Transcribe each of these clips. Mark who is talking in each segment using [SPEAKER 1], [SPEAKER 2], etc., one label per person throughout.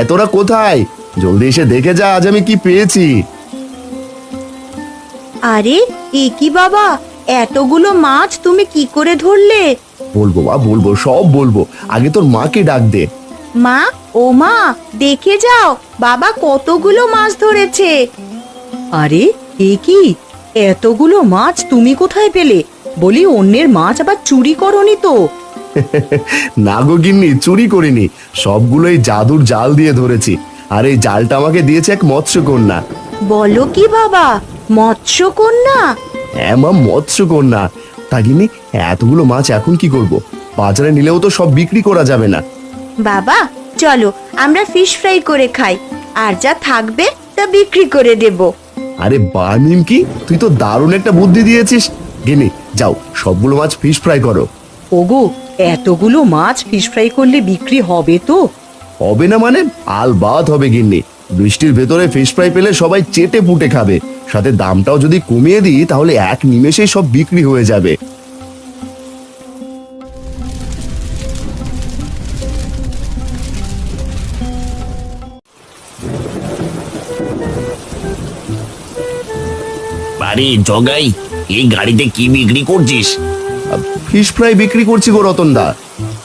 [SPEAKER 1] তোরা কোথায়? জলদি এসে দেখে যা আজ আমি কি পেয়েছি।
[SPEAKER 2] আরে এ কি বাবা, এতগুলো মাছ তুমি কি করে ধরলে?
[SPEAKER 1] বলবো বা বলবো, সব বলবো। আগে তোর মাকে ডাক দে।
[SPEAKER 2] মা, ও মা, দেখে যাও বাবা কতগুলো মাছ ধরেছে। আরে এ কি, এতগুলো মাছ তুমি কোথায় পেলে? বলি অন্যের মাছ আবার চুরি করনি তো?
[SPEAKER 1] না গো গিন্নি, চুরি করিনি, সবগুলোই জাদুর জাল দিয়ে ধরেছি। আর এই জালটা আমাকে দিয়েছে এক মৎস্যকন্যা।
[SPEAKER 2] বলো কি বাবা, মৎস্যকন্যা?
[SPEAKER 1] হ্যাঁ মা, মৎস্যকন্যা। তা গিন্নি, এতগুলো মাছ এখন কি করব? বাজারে নিলেও তো সব বিক্রি করা যাবে না।
[SPEAKER 2] বাবা চলো আমরা ফিশ ফ্রাই করে খাই, আর যা থাকবে তা বিক্রি করে দেব।
[SPEAKER 1] আরে বাহ নিমকি, তুই তো দারুণ একটা বুদ্ধি দিয়েছিস। গিন্নি যাও, সবগুলো মাছ ফিশ ফ্রাই করো।
[SPEAKER 2] ওগো, এতগুলো মাছ ফিশ ফ্রাই করলে বিক্রি হবে তো?
[SPEAKER 1] হবে না মানে? আলবাত হবে গিন্নি। বৃষ্টির ভেতরে ফিশ ফ্রাই পেলে সবাই চেটে পুটে খাবে। সাথে দামটাও যদি কমিয়ে দিই তাহলে এক নিমেষেই সব বিক্রি হয়ে যাবে।
[SPEAKER 3] আরে জগাই, এই গাড়িতে কি বিক্রি করছিস?
[SPEAKER 1] ফিশ ফ্রাই বিক্রি করছি গো রতন দা।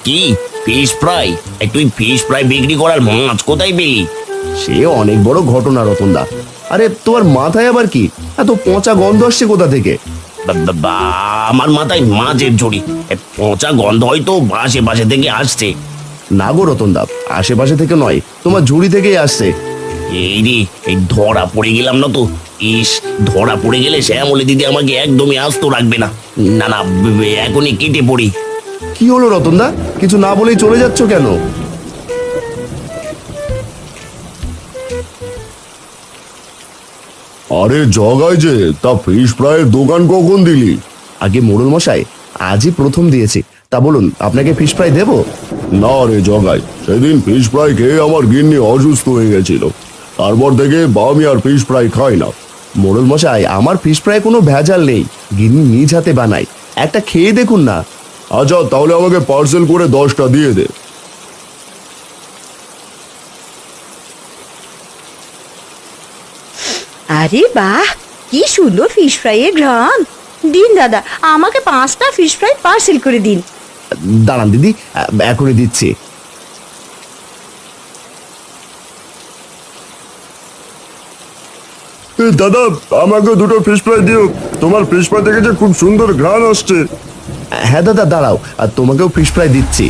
[SPEAKER 3] কি ফিশ ফ্রাই? তুই ফিশ ফ্রাই বিক্রি করার মাছ কোথায় পেলি?
[SPEAKER 1] সে অনেক বড় ঘটনা রতন দা। আরে তোমার মাথায় আবার কি এত পচা গন্ধ আসছে কোথা থেকে?
[SPEAKER 3] আমার মাথায় মাছের ঝুড়ি, পচা গন্ধ হয়তো আশেপাশে থেকে আসছে।
[SPEAKER 1] না গো রতন দা, আশেপাশে থেকে নয়, তোমার ঝুড়ি থেকেই আসছে।
[SPEAKER 3] এই রে, এই ধরা পড়ে গেলাম না তো। ইস, ধরা পড়ে গেলে শ্যামলী দিদি আমাকে একদমই আস্ত রাখবে না। না না, এখনই কেটে পড়ি।
[SPEAKER 1] কি হলো রতন দা, কিছু না বলেই চলে যাচ্ছ কেন?
[SPEAKER 4] আরে জগাই যে, তা ফিশ ফ্রাইয়ের দোকান কখন দিলি?
[SPEAKER 1] আগে মোড়ল মশাই, আজই প্রথম দিয়েছি। তা বলুন, আপনাকে ফিশ ফ্রাই দেবো?
[SPEAKER 4] না রে জগাই, সেদিন ফিশ ফ্রাই খেয়ে আমার গিন্নি অসুস্থ হয়ে গেছিল। তারপর থেকে আমি আর ফিশ ফ্রাই খাই না।
[SPEAKER 1] মোড়ল মশাই, আমার ফিশ ফ্রাই কোনো ভেজাল নেই, গিন্নি নিজ হাতে বানাই। একটা খেয়ে দেখুন না।
[SPEAKER 4] আচ্ছা তাহলে আমাকে পার্সেল করে 10টা দিয়ে দে।
[SPEAKER 2] আরে বাহ, কি সুন্দর ফিশ ফ্রাই এর ঘ্রাণ। দিন দাদা, আমাকে 5টা ফিশ ফ্রাই পার্সেল করে দিন।
[SPEAKER 1] দাঁড়ান দিদি, এখনই দিচ্ছি।
[SPEAKER 4] দাদা, আমাকে 2টো ফিশ ফ্রাই দিও। তোমার ফিশ ফ্রাই থেকে যে খুব সুন্দর ঘ্রাণ আসছে।
[SPEAKER 1] হ্যাঁ দাদা দাঁড়াও, আর তোমাকেও ফিশ ফ্রাই দিচ্ছি।